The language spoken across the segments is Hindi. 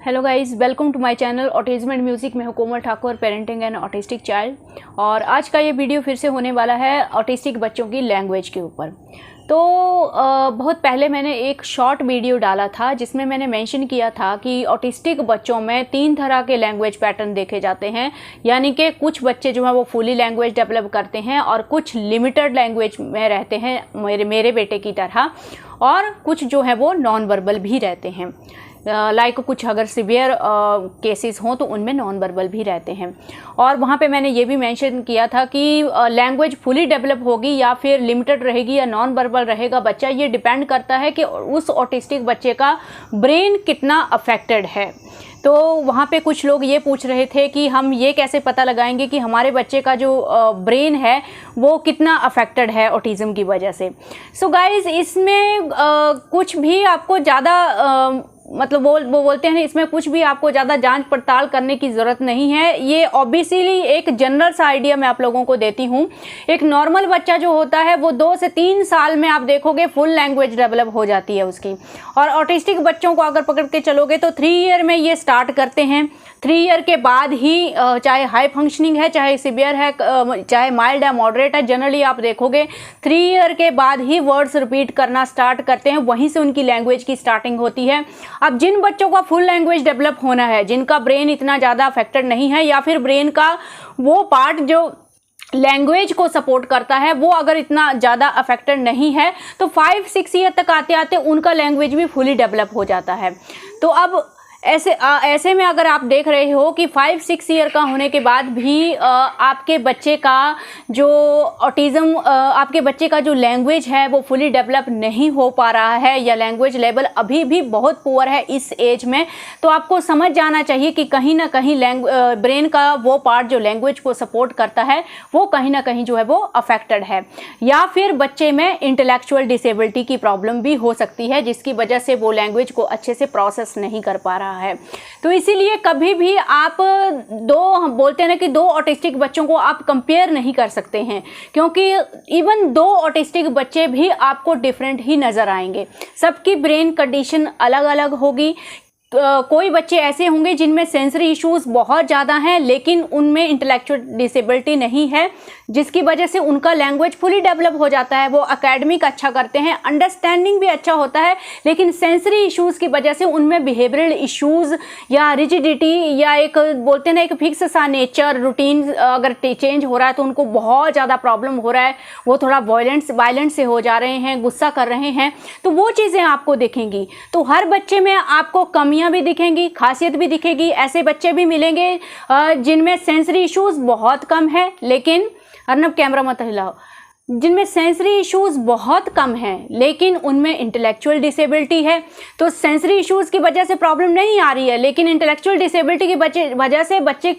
Hello guys, welcome to my channel autism and music में Komal Thakur, parenting and autistic child. और आज का ये वीडियो फिर से होने वाला है ऑटिस्टिक बच्चों की लैंग्वेज के ऊपर। तो बहुत पहले मैंने एक शॉर्ट वीडियो डाला था जिसमें मैंने मेंशन किया था कि ऑटिस्टिक बच्चों में 3 तरह के लैंग्वेज पैटर्न देखे जाते हैं। यानी कि कुछ बच्चे जो हैं वो फुली लैंग्वेज डेवलप करते हैं और कुछ लिमिटेड लैंग्वेज में रहते हैं मेरे बेटे की तरह, और कुछ जो है वो नॉन वर्बल भी रहते हैं। लाइक कुछ अगर सिवियर केसेस हों तो उनमें नॉन वर्बल भी रहते हैं। और वहाँ पे मैंने ये भी मेंशन किया था कि लैंग्वेज फुली डेवलप होगी या फिर लिमिटेड रहेगी या नॉन वर्बल रहेगा बच्चा, ये डिपेंड करता है कि उस ऑटिस्टिक बच्चे का ब्रेन कितना अफेक्टेड है। तो वहाँ पे कुछ लोग ये पूछ रहे थे कि हम ये कैसे पता लगाएंगे कि हमारे बच्चे का जो ब्रेन है वो कितना अफेक्टेड है ऑटिज़म की वजह से। सो गाइज़, इसमें कुछ भी आपको ज़्यादा मतलब वो बोलते हैं इसमें कुछ भी आपको ज़्यादा जांच पड़ताल करने की ज़रूरत नहीं है। ये ऑब्वियसली एक जनरल सा आइडिया मैं आप लोगों को देती हूँ। एक नॉर्मल बच्चा जो होता है वो 2 से 3 साल में आप देखोगे फुल लैंग्वेज डेवलप हो जाती है उसकी। और ऑटिस्टिक बच्चों को अगर पकड़ के चलोगे तो 3 ईयर में ये स्टार्ट करते हैं। 3 ईयर के बाद ही चाहे हाई फंक्शनिंग है, चाहे सिवियर है, चाहे माइल्ड है, मॉडरेट है, जनरली आप देखोगे 3 ईयर के बाद ही वर्ड्स रिपीट करना स्टार्ट करते हैं। वहीं से उनकी लैंग्वेज की स्टार्टिंग होती है। अब जिन बच्चों का फुल लैंग्वेज डेवलप होना है, जिनका ब्रेन इतना ज़्यादा अफेक्टेड नहीं है या फिर ब्रेन का वो पार्ट जो लैंग्वेज को सपोर्ट करता है वो अगर इतना ज़्यादा अफेक्टेड नहीं है, तो 5-6 ईयर तक आते आते उनका लैंग्वेज भी फुली डेवलप हो जाता है। तो अब ऐसे में अगर आप देख रहे हो कि 5-6 ईयर का होने के बाद भी आपके बच्चे का जो ऑटिज़म, आपके बच्चे का जो लैंग्वेज है वो फुली डेवलप नहीं हो पा रहा है या लैंग्वेज लेवल अभी भी बहुत पुअर है इस एज में, तो आपको समझ जाना चाहिए कि कहीं ना कहीं ब्रेन का वो पार्ट जो लैंग्वेज को सपोर्ट करता है वो कहीं ना कहीं जो है वो अफेक्टेड है। या फिर बच्चे में इंटेलेक्चुअल डिसेबिलिटी की प्रॉब्लम भी हो सकती है जिसकी वजह से वो लैंग्वेज को अच्छे से प्रोसेस नहीं कर पा रहा है। तो इसीलिए कभी भी आप हम बोलते हैं ना कि 2 ऑटिस्टिक बच्चों को आप कंपेयर नहीं कर सकते हैं, क्योंकि इवन 2 ऑटिस्टिक बच्चे भी आपको डिफरेंट ही नज़र आएंगे। सबकी ब्रेन कंडीशन अलग अलग होगी। कोई बच्चे ऐसे होंगे जिनमें सेंसरी इश्यूज बहुत ज़्यादा हैं लेकिन उनमें इंटेलेक्चुअल डिसेबिलिटी नहीं है, जिसकी वजह से उनका लैंग्वेज फुली डेवलप हो जाता है। वो एकेडमिक अच्छा करते हैं, अंडरस्टैंडिंग भी अच्छा होता है, लेकिन सेंसरी इश्यूज़ की वजह से उनमें बिहेवियरल इश्यूज़ या रिजिडिटी या एक बोलते हैं ना एक फिक्स सा नेचर रूटीन अगर चेंज हो रहा है तो उनको बहुत ज़्यादा प्रॉब्लम हो रहा है। वो थोड़ा वायलेंट से हो जा रहे हैं, गुस्सा कर रहे हैं, तो वो चीज़ें आपको दिखेंगी। तो हर बच्चे में आपको कमियाँ भी दिखेंगी, खासियत भी दिखेगी। ऐसे बच्चे भी मिलेंगे जिनमें सेंसरी इश्यूज बहुत कम है, लेकिन अर्नब कैमरा मत हिलाओ, जिनमें सेंसरी इश्यूज बहुत कम हैं लेकिन उनमें इंटेलेक्चुअल डिसेबिलिटी है। तो सेंसरी इश्यूज की वजह से प्रॉब्लम नहीं आ रही है, लेकिन इंटेलेक्चुअल डिसेबिलिटी की वजह से बच्चे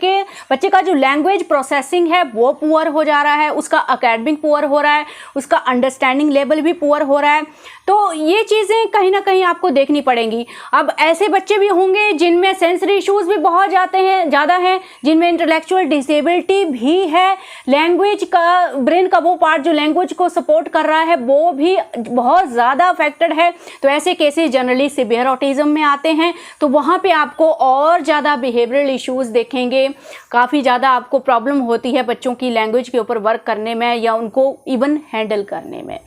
का जो लैंग्वेज प्रोसेसिंग है वो पुअर हो जा रहा है, उसका एकेडमिक पुअर हो रहा है, उसका अंडरस्टैंडिंग लेवल भी पुअर हो रहा है। तो ये चीज़ें कहीं ना कहीं आपको देखनी पड़ेंगी। अब ऐसे बच्चे भी होंगे जिनमें सेंसरी इश्यूज भी बहुत ज़्यादा हैं, जिनमें इंटेलेक्चुअल डिसेबिलिटी भी है, लैंग्वेज का ब्रेन का वो पार्ट जो लैंग्वेज को सपोर्ट कर रहा है वो भी बहुत ज़्यादा अफेक्टेड है। तो ऐसे केसेस जनरली सिवियर ऑटिज्म में आते हैं। तो वहाँ पे आपको और ज़्यादा बिहेवियरल इश्यूज देखेंगे, काफ़ी ज़्यादा आपको प्रॉब्लम होती है बच्चों की लैंग्वेज के ऊपर वर्क करने में या उनको इवन हैंडल करने में।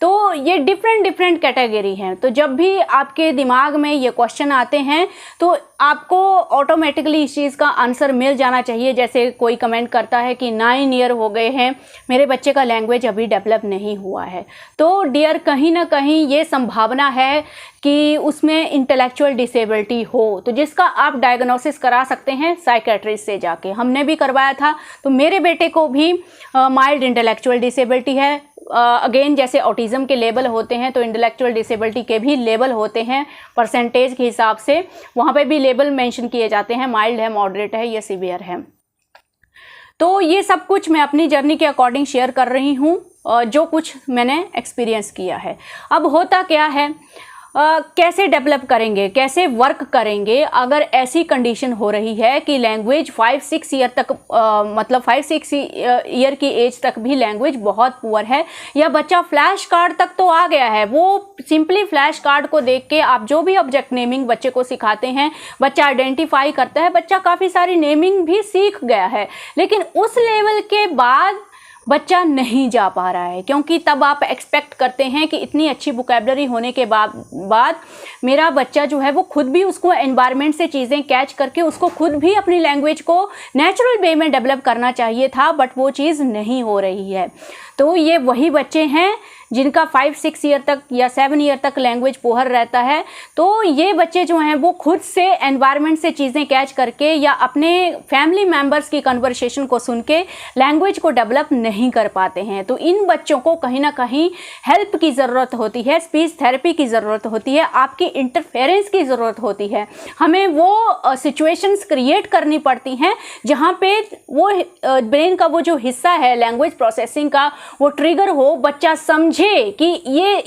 तो ये डिफरेंट कैटेगरी हैं। तो जब भी आपके दिमाग में ये क्वेश्चन आते हैं तो आपको ऑटोमेटिकली इस चीज़ का आंसर मिल जाना चाहिए। जैसे कोई कमेंट करता है कि 9 ईयर हो गए हैं, मेरे बच्चे का लैंग्वेज अभी डेवलप नहीं हुआ है, तो डियर कहीं ना कहीं ये संभावना है कि उसमें इंटेलेक्चुअल डिसेबिलिटी हो, तो जिसका आप डायग्नोसिस करा सकते हैं साइकेट्रिस्ट से जाके। हमने भी करवाया था, तो मेरे बेटे को भी माइल्ड इंटेलेक्चुअल डिसेबिलिटी है। अगेन जैसे ऑटिज़म के लेवल होते हैं तो इंटेलेक्चुअल डिसेबिलिटी के भी लेवल होते हैं परसेंटेज के हिसाब से, वहाँ पे भी लेवल मेंशन किए जाते हैं, माइल्ड है, मॉडरेट है या सिवियर है। तो ये सब कुछ मैं अपनी जर्नी के अकॉर्डिंग शेयर कर रही हूँ, जो कुछ मैंने एक्सपीरियंस किया है। अब होता क्या है, कैसे डेवलप करेंगे, कैसे वर्क करेंगे अगर ऐसी कंडीशन हो रही है कि लैंग्वेज 5-6 ईयर तक मतलब 5-6 ईयर की एज तक भी लैंग्वेज बहुत पुअर है, या बच्चा फ्लैश कार्ड तक तो आ गया है, वो सिंपली फ्लैश कार्ड को देख के आप जो भी ऑब्जेक्ट नेमिंग बच्चे को सिखाते हैं, बच्चा आइडेंटिफाई करता है, बच्चा काफ़ी सारी नेमिंग भी सीख गया है, लेकिन उस लेवल के बाद बच्चा नहीं जा पा रहा है, क्योंकि तब आप एक्सपेक्ट करते हैं कि इतनी अच्छी वोकैबुलरी होने के बाद मेरा बच्चा जो है वो खुद भी उसको एनवायरनमेंट से चीज़ें कैच करके उसको खुद भी अपनी लैंग्वेज को नेचुरल वे में डेवलप करना चाहिए था, बट वो चीज़ नहीं हो रही है। तो ये वही बच्चे हैं जिनका 5-6 ईयर तक या 7 ईयर तक लैंग्वेज पुअर रहता है। तो ये बच्चे जो हैं वो खुद से एनवायरनमेंट से चीज़ें कैच करके या अपने फैमिली मेम्बर्स की कन्वर्सेशन को सुन के लैंग्वेज को डेवलप नहीं कर पाते हैं। तो इन बच्चों को कहीं ना कहीं हेल्प की ज़रूरत होती है, स्पीच थेरेपी की ज़रूरत होती है, आपकी इंटरफेरेंस की ज़रूरत होती है। हमें वो सिचुएशंस क्रिएट करनी पड़ती हैं जहाँ पे वो ब्रेन का वो जो हिस्सा है लैंग्वेज प्रोसेसिंग का वो ट्रिगर हो, बच्चा समझे कि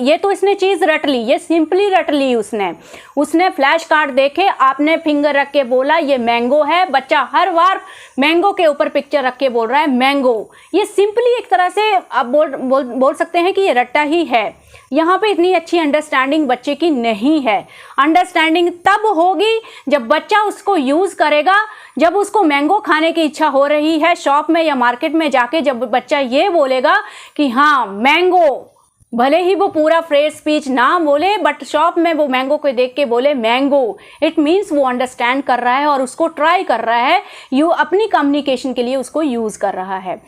ये तो इसने चीज़ रट ली, ये सिंपली रट ली उसने फ्लैश कार्ड देखे, आपने फिंगर रख के बोला ये मैंगो है, बच्चा हर बार मैंगो के ऊपर पिक्चर रख के बोल रहा है मैंगो। ये सिंपली एक तरह से आप बोल सकते हैं कि ये रट्टा ही है। यहाँ पे इतनी अच्छी अंडरस्टैंडिंग बच्चे की नहीं है। अंडरस्टैंडिंग तब होगी जब बच्चा उसको यूज़ करेगा, जब उसको मैंगो खाने की इच्छा हो रही है शॉप में या मार्केट में जाके, जब बच्चा ये बोलेगा कि हाँ मैंगो, भले ही वो पूरा फ्रेज स्पीच ना बोले बट शॉप में वो मैंगो को देख के बोले मैंगो, इट मीन्स वो अंडरस्टैंड कर रहा है और उसको ट्राई कर रहा है, अपनी कम्युनिकेशन के लिए उसको यूज़ कर रहा है।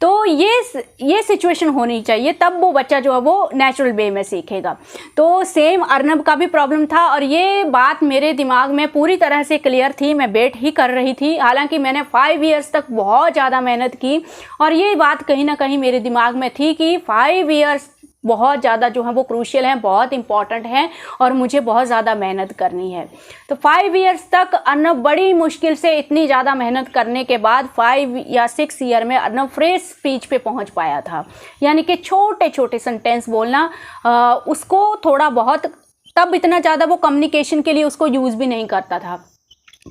तो ये सिचुएशन होनी चाहिए, तब वो बच्चा जो है वो नेचुरल वे में सीखेगा। तो सेम अर्नब का भी प्रॉब्लम था और ये बात मेरे दिमाग में पूरी तरह से क्लियर थी, मैं वेट ही कर रही थी। हालांकि मैंने 5 इयर्स तक बहुत ज़्यादा मेहनत की और ये बात कहीं ना कहीं मेरे दिमाग में थी कि 5 इयर्स बहुत ज़्यादा जो है वो क्रूशियल हैं, बहुत इंपॉर्टेंट हैं और मुझे बहुत ज़्यादा मेहनत करनी है। तो 5 इयर्स तक अर्नब बड़ी मुश्किल से इतनी ज़्यादा मेहनत करने के बाद 5 या 6 ईयर में अर्नब फ्रेश स्पीच पे पहुंच पाया था, यानी कि छोटे छोटे सेंटेंस बोलना उसको थोड़ा बहुत, तब इतना ज़्यादा वो कम्युनिकेशन के लिए उसको यूज़ भी नहीं करता था।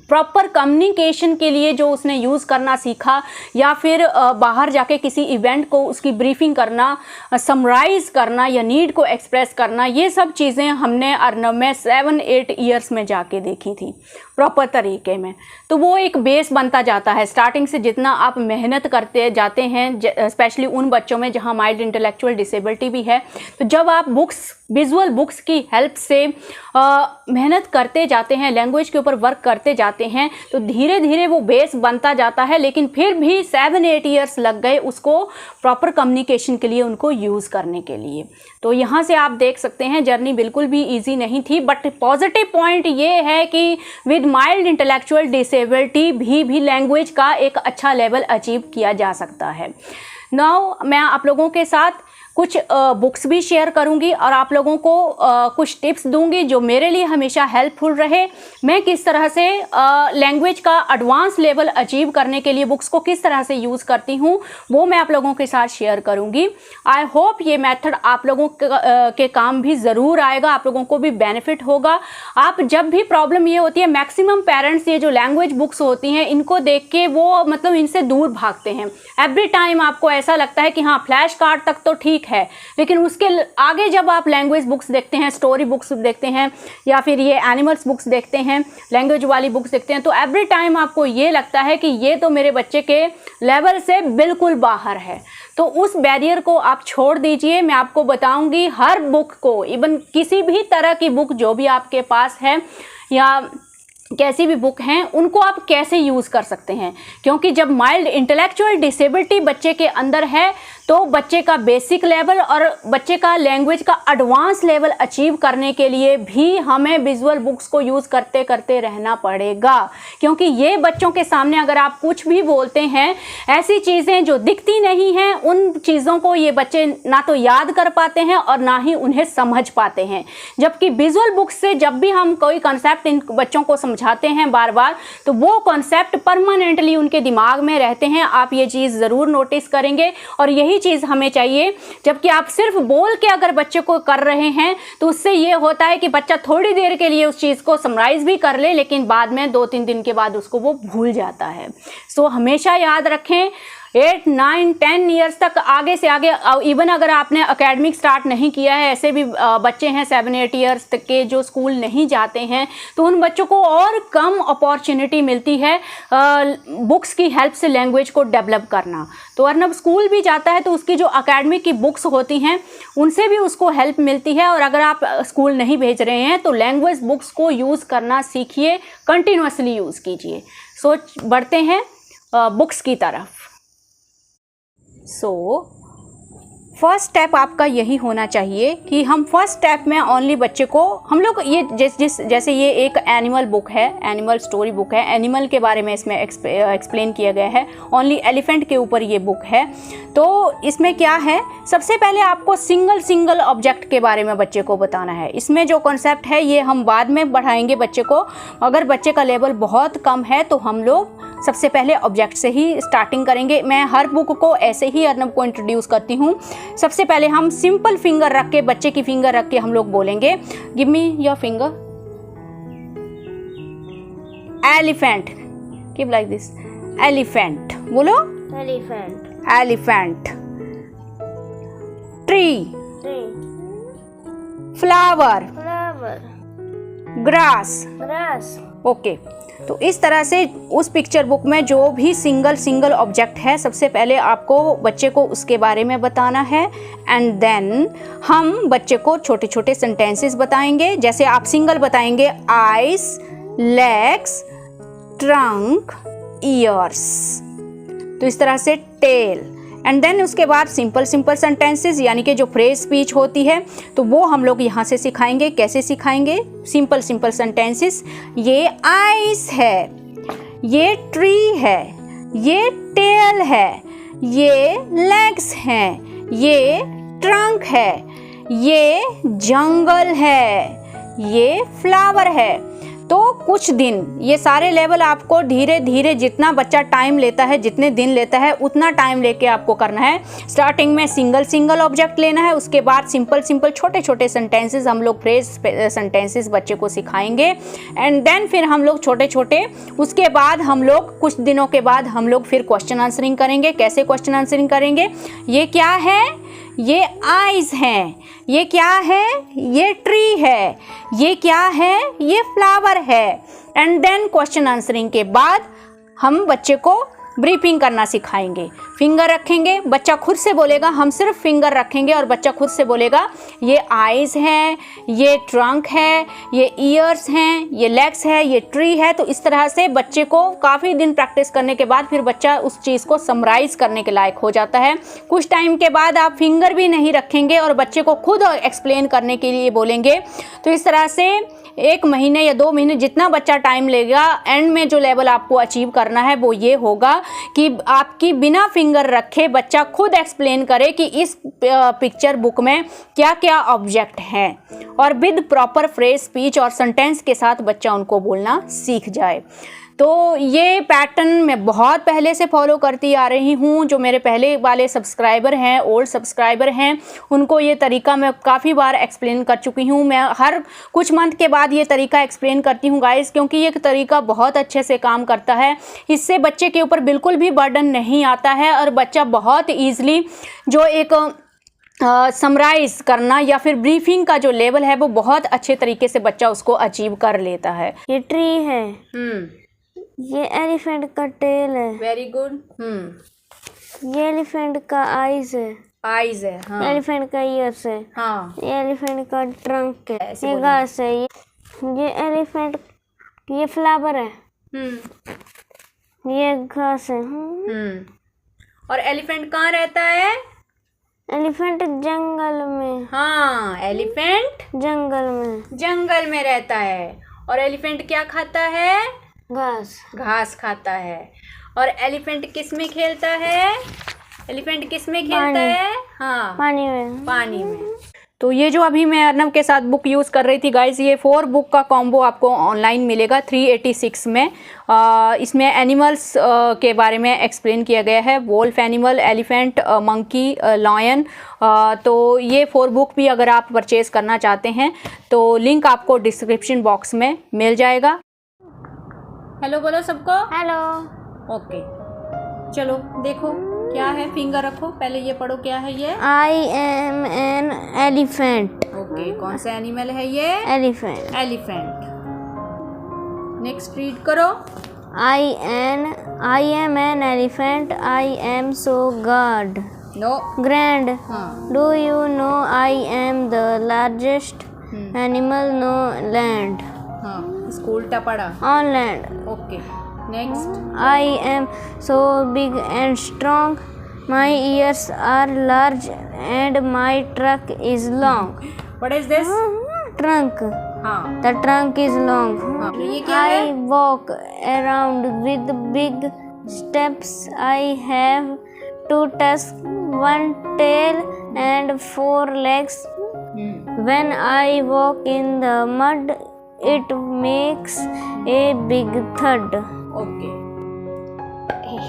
प्रॉपर कम्युनिकेशन के लिए जो उसने यूज़ करना सीखा या फिर बाहर जाके किसी इवेंट को उसकी ब्रीफिंग करना, समराइज़ करना या नीड को एक्सप्रेस करना, ये सब चीज़ें हमने अर्नब में 7-8 ईयर्स में जाके देखी थी प्रॉपर तरीके में। तो वो एक बेस बनता जाता है। स्टार्टिंग से जितना आप मेहनत करते जाते हैं, स्पेशली उन बच्चों में जहाँ माइल्ड इंटेलेक्चुअल डिसेबिलिटी भी है, तो जब आप विजुअल बुक्स की हेल्प से मेहनत करते जाते हैं, लैंग्वेज के ऊपर वर्क करते जाते हैं, तो धीरे धीरे वो बेस बनता जाता है। लेकिन फिर भी 7-8 ईयर्स लग गए उसको प्रॉपर कम्युनिकेशन के लिए, उनको यूज़ करने के लिए। तो यहाँ से आप देख सकते हैं जर्नी बिल्कुल भी इजी नहीं थी। बट पॉजिटिव पॉइंट ये है कि विद माइल्ड इंटेलेक्चुअल डिसेबिलिटी भी लैंग्वेज का एक अच्छा लेवल अचीव किया जा सकता है। नाउ मैं आप लोगों के साथ कुछ बुक्स भी शेयर करूंगी और आप लोगों को कुछ टिप्स दूंगी जो मेरे लिए हमेशा हेल्पफुल रहे। मैं किस तरह से लैंग्वेज का एडवांस लेवल अचीव करने के लिए बुक्स को किस तरह से यूज़ करती हूँ, वो मैं आप लोगों के साथ शेयर करूंगी। आई होप ये मेथड आप लोगों के काम भी ज़रूर आएगा, आप लोगों को भी बेनिफिट होगा। आप जब भी प्रॉब्लम ये होती है, मैक्सिमम पेरेंट्स ये जो लैंग्वेज बुक्स होती हैं इनको देख के वो मतलब इनसे दूर भागते हैं। एवरी टाइम आपको ऐसा लगता है कि हाँ फ्लैश कार्ड तक तो ठीक है, लेकिन उसके आगे जब आप लैंग्वेज बुक्स देखते हैं, स्टोरी बुक्स देखते हैं या फिर ये एनिमल्स बुक्स देखते हैं, लैंग्वेज वाली बुक्स देखते हैं, तो एवरी टाइम आपको ये लगता है कि ये तो मेरे बच्चे के लेवल से बिल्कुल बाहर है। तो उस बैरियर को आप छोड़ दीजिए। मैं आपको बताऊंगी हर बुक को, इवन किसी भी तरह की बुक जो भी आपके पास है या कैसी भी बुक हैं, उनको आप कैसे यूज़ कर सकते हैं। क्योंकि जब माइल्ड इंटेलेक्चुअल डिसेबिलिटी बच्चे के अंदर है तो बच्चे का बेसिक लेवल और बच्चे का लैंग्वेज का एडवांस लेवल अचीव करने के लिए भी हमें विजुअल बुक्स को यूज़ करते करते रहना पड़ेगा। क्योंकि ये बच्चों के सामने अगर आप कुछ भी बोलते हैं, ऐसी चीज़ें जो दिखती नहीं हैं, उन चीज़ों को ये बच्चे ना तो याद कर पाते हैं और ना ही उन्हें समझ पाते हैं। जबकि विजुअल बुक्स से जब भी हम कोई कॉन्सेप्ट इन बच्चों को समझाते हैं बार बार, तो वो कॉन्सेप्ट परमानेंटली उनके दिमाग में रहते हैं। आप ये चीज़ ज़रूर नोटिस करेंगे और यही वही चीज़ हमें चाहिए। जबकि आप सिर्फ बोल के अगर बच्चे को कर रहे हैं तो उससे ये होता है कि बच्चा थोड़ी देर के लिए उस चीज़ को समराइज़ भी कर ले, लेकिन बाद में 2-3 दिन के बाद उसको वो भूल जाता है। सो हमेशा याद रखें 8, 9, 10 ईयर्स तक, आगे से आगे, इवन अगर आपने एकेडमिक स्टार्ट नहीं किया है, ऐसे भी बच्चे हैं 7, 8 ईयर्स तक के जो स्कूल नहीं जाते हैं, तो उन बच्चों को और कम अपॉर्चुनिटी मिलती है बुक्स की हेल्प से लैंग्वेज को डेवलप करना। तो अर्नब स्कूल भी जाता है तो उसकी जो एकेडमिक की बुक्स होती हैं उनसे भी उसको हेल्प मिलती है। और अगर आप स्कूल नहीं भेज रहे हैं तो लैंग्वेज बुक्स को यूज़ करना सीखिए, कंटिन्यूसली यूज़ कीजिए। सो बढ़ते हैं बुक्स की तरफ। फर्स्ट स्टेप आपका यही होना चाहिए कि हम फर्स्ट स्टेप में ओनली बच्चे को, हम लोग ये जैसे ये एक एनिमल बुक है, एनिमल स्टोरी बुक है, एनिमल के बारे में इसमें एक्सप्लेन किया गया है, ओनली एलिफेंट के ऊपर ये बुक है। तो इसमें क्या है, सबसे पहले आपको सिंगल ऑब्जेक्ट के बारे में बच्चे को बताना है। इसमें जो कॉन्सेप्ट है ये हम बाद में बढ़ाएंगे बच्चे को। अगर बच्चे का लेवल बहुत कम है तो हम लोग सबसे पहले ऑब्जेक्ट से ही स्टार्टिंग करेंगे। मैं हर बुक को ऐसे ही अर्नब को इंट्रोड्यूस करती हूँ। सबसे पहले हम सिंपल फिंगर रख के, बच्चे की फिंगर रख के हम लोग बोलेंगे, give me your finger, elephant, give like this, elephant, बोलो elephant, elephant, tree, tree, flower, flower, grass, grass. Okay. तो इस तरह से उस पिक्चर बुक में जो भी सिंगल ऑब्जेक्ट है, सबसे पहले आपको बच्चे को उसके बारे में बताना है। एंड देन हम बच्चे को छोटे छोटे सेंटेंसेस बताएंगे। जैसे आप सिंगल बताएंगे, आइज, लेग्स, ट्रंक, ईयर्स, तो इस तरह से टेल। एंड देन उसके बाद सिंपल सेंटेंसेस, यानी कि जो फ्रेज स्पीच होती है, तो वो हम लोग यहाँ से सिखाएंगे। कैसे सिखाएंगे? Simple sentences. ये आइस है, ये ट्री है, ये टेल है, ये लेग्स हैं, ये ट्रंक है, ये जंगल है, ये फ्लावर है। तो कुछ दिन, ये सारे लेवल आपको धीरे धीरे, जितना बच्चा टाइम लेता है, जितने दिन लेता है, उतना टाइम लेके आपको करना है। स्टार्टिंग में सिंगल ऑब्जेक्ट लेना है, उसके बाद सिंपल छोटे छोटे सेंटेंसेस, हम लोग फ्रेज सेंटेंसेस बच्चे को सिखाएंगे। एंड देन फिर हम लोग छोटे छोटे, उसके बाद हम लोग कुछ दिनों के बाद हम लोग फिर क्वेश्चन आंसरिंग करेंगे। कैसे क्वेश्चन आंसरिंग करेंगे? ये क्या है? ये आइज हैं। ये क्या है? ये ट्री है। ये क्या है? ये फ्लावर है। एंड देन क्वेश्चन आंसरिंग के बाद हम बच्चे को ब्रीफिंग करना सिखाएंगे। फिंगर रखेंगे, बच्चा खुद से बोलेगा, हम सिर्फ फिंगर रखेंगे और बच्चा खुद से बोलेगा, ये आइज हैं, ये ट्रंक है, ये ईयर्स हैं, ये लेग्स है, ये ट्री है। तो इस तरह से बच्चे को काफ़ी दिन प्रैक्टिस करने के बाद फिर बच्चा उस चीज़ को समराइज करने के लायक हो जाता है। कुछ टाइम के बाद आप फिंगर भी नहीं रखेंगे और बच्चे को खुद एक्सप्लेन करने के लिए बोलेंगे। तो इस तरह से 1 महीने या 2 महीने, जितना बच्चा टाइम लेगा, एंड में जो लेवल आपको अचीव करना है वो ये होगा कि आपकी बिना फिंगर रखे बच्चा खुद एक्सप्लेन करे कि इस पिक्चर बुक में क्या क्या ऑब्जेक्ट हैं, और विद प्रॉपर फ्रेज स्पीच और सेंटेंस के साथ बच्चा उनको बोलना सीख जाए। तो ये पैटर्न मैं बहुत पहले से फॉलो करती आ रही हूँ। जो मेरे पहले वाले सब्सक्राइबर हैं, ओल्ड सब्सक्राइबर हैं, उनको ये तरीका मैं काफ़ी बार एक्सप्लेन कर चुकी हूँ। मैं हर कुछ मंथ के बाद ये तरीका एक्सप्लेन करती हूँ गाइस, क्योंकि ये तरीका बहुत अच्छे से काम करता है। इससे बच्चे के ऊपर बिल्कुल भी बर्डन नहीं आता है और बच्चा बहुत ईजिली जो एक समराइज करना या फिर ब्रीफिंग का जो लेवल है वो बहुत अच्छे तरीके से बच्चा उसको अचीव कर लेता है। ये ट्री है, ये एलिफेंट का टेल है। Very good. ये एलिफेंट का आइज है, आइज है। हाँ। एलिफेंट का ईयर्स है। हाँ। ये एलिफेंट का ट्रंक है, ऐसे ये घास है। ये एलिफेंट, ये फ्लावर है, ये घास है। और एलिफेंट कहाँ रहता है? एलिफेंट जंगल में। हाँ, एलिफेंट जंगल में रहता है। और एलिफेंट क्या खाता है? घास खाता है। और एलिफेंट किस में खेलता है? एलिफेंट किस में खेलता है? हाँ, पानी में। तो ये जो अभी मैं अर्नव के साथ बुक यूज़ कर रही थी गाइस, ये 4 बुक का कॉम्बो आपको ऑनलाइन मिलेगा 386 में। इसमें एनिमल्स के बारे में एक्सप्लेन किया गया है, wolf animal, elephant, monkey, lion. तो ये 4 बुक भी अगर आप परचेज़ करना चाहते हैं तो लिंक आपको डिस्क्रिप्शन बॉक्स में मिल जाएगा। हेलो बोलो सबको। हेलो। ओके, चलो देखो क्या है, फिंगर रखो, पहले ये पढ़ो क्या है ये। आई एम एन एलिफेंट। ओके, कौन सा एनिमल है ये? एलिफेंट। एलिफेंट। नेक्स्ट रीड करो। I am an elephant, I am so god. No. Grand. हाँ। Do you know I am the largest animal no land. हाँ, इसको उल्टा पढ़ा। On land. Okay, next. I am so big and strong. My ears are large and my trunk is long. What is this? Trunk. हाँ। The trunk is long. हाँ, ये क्या है? I walk around with big steps. I have 2 tusks, 1 tail and 4 legs. When I walk in the mud, it makes a big thud. Okay,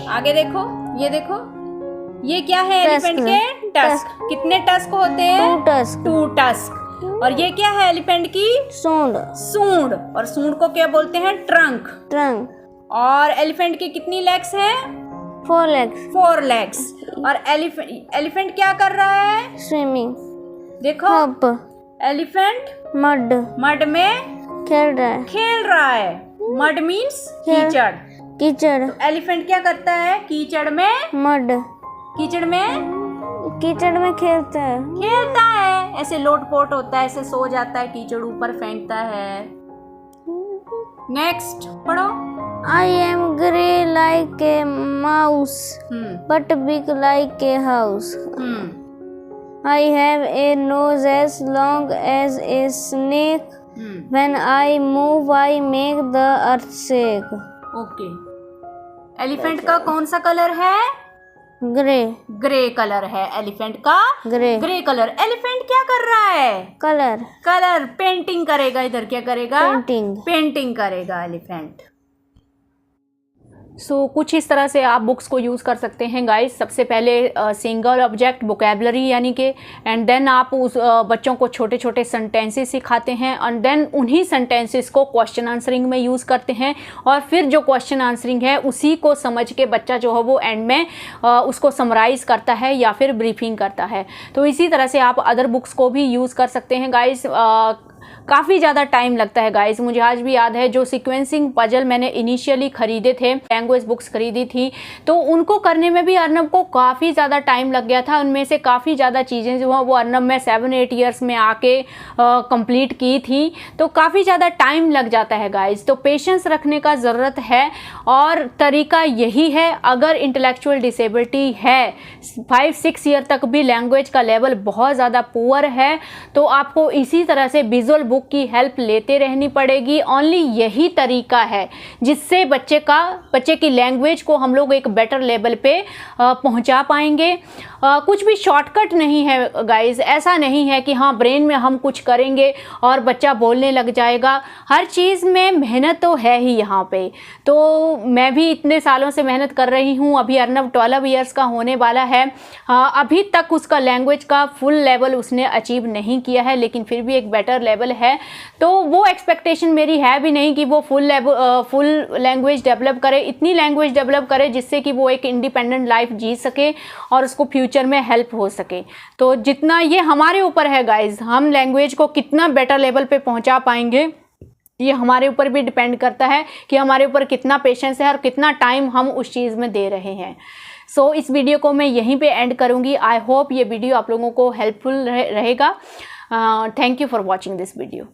आगे देखो, ये देखो, ये क्या है? एलिफेंट के टस्क। कितने टस्क होते हैं? 2 टस्क। 2 टस्क। और ये क्या है? एलिफेंट की सूंड। सूंड। और सूंड को क्या बोलते हैं? ट्रंक। ट्रंक। और एलिफेंट की कितनी लेग्स हैं? 4 legs। 4 लेग्स। और एलिफेंट क्या कर रहा है? स्विमिंग। देखो, हॉप। Elephant mud. मड में खेल रहा है। खेल रहा है। मड मीन्स कीचड़। कीचड़। तो एलिफेंट क्या करता है? कीचड़ में कीचड़ में खेलता है। ऐसे लोटपोट होता है, ऐसे सो जाता है, कीचड़ ऊपर फेंकता है। नेक्स्ट पढ़ो। I am grey like a mouse but big like a house. I have a nose as long as a snake. When I move, I make the earth shake. Okay, elephant का कौन सा कलर है? ग्रे। ग्रे कलर है एलिफेंट का। Grey colour. एलिफेंट क्या कर रहा है? कलर पेंटिंग करेगा। इधर क्या करेगा? पेंटिंग करेगा एलिफेंट। सो कुछ इस तरह से आप बुक्स को यूज़ कर सकते हैं गाइस। सबसे पहले सिंगल ऑब्जेक्ट वोकैबुलरी यानी कि, एंड देन आप उस बच्चों को छोटे छोटे सेंटेंसेस सिखाते हैं, एंड देन उन्हीं सेंटेंसेस को क्वेश्चन आंसरिंग में यूज़ करते हैं। और फिर जो क्वेश्चन आंसरिंग है उसी को समझ के बच्चा जो है वो एंड में उसको समराइज़ करता है या फिर ब्रीफिंग करता है। तो इसी तरह से आप अदर बुक्स को भी यूज़ कर सकते हैं गाइस। काफ़ी ज़्यादा टाइम लगता है गाइस। मुझे आज भी याद है जो सीक्वेंसिंग पजल मैंने इनिशियली ख़रीदे थे, लैंग्वेज बुक्स खरीदी थी, तो उनको करने में भी अर्नब को काफ़ी ज़्यादा टाइम लग गया था। उनमें से काफ़ी ज़्यादा चीज़ें जो हैं वो अर्नब में 7-8 ईयर्स में आके कंप्लीट की थी। तो काफ़ी ज़्यादा टाइम लग जाता है गाइस। तो पेशेंस रखने का ज़रूरत है और तरीका यही है। अगर इंटेलेक्चुअल डिसेबिलिटी है, 5-6 ईयर तक भी लैंग्वेज का लेवल बहुत ज़्यादा पुअर है, तो आपको इसी तरह से विजुअल बुक की हेल्प लेते रहनी पड़ेगी। ओनली यही तरीका है जिससे बच्चे की लैंग्वेज को हम लोग एक बेटर लेवल पे पहुंचा पाएंगे। कुछ भी शॉर्टकट नहीं है गाइस। ऐसा नहीं है कि हाँ ब्रेन में हम कुछ करेंगे और बच्चा बोलने लग जाएगा। हर चीज़ में मेहनत तो है ही यहाँ पे। तो मैं भी इतने सालों से मेहनत कर रही हूँ। अभी अर्नब 12 ईयर्स का होने वाला है। अभी तक उसका लैंग्वेज का फुल लेवल उसने अचीव नहीं किया है, लेकिन फिर भी एक बेटर लेवल है। तो वो एक्सपेक्टेशन मेरी है भी नहीं कि वो फुल लैंग्वेज डेवलप करे, इतनी लैंग्वेज डेवलप करे जिससे कि वो एक इंडिपेंडेंट लाइफ जी सके और उसको फ्यूचर में हेल्प हो सके। तो जितना ये हमारे ऊपर है गाइज, हम लैंग्वेज को कितना बेटर लेवल पे पहुंचा पाएंगे ये हमारे ऊपर भी डिपेंड करता है कि हमारे ऊपर कितना पेशेंस है और कितना टाइम हम उस चीज़ में दे रहे हैं। सो इस वीडियो को मैं यहीं पे एंड करूँगी। आई होप ये वीडियो आप लोगों को हेल्पफुल रहेगा। Thank you for watching this video.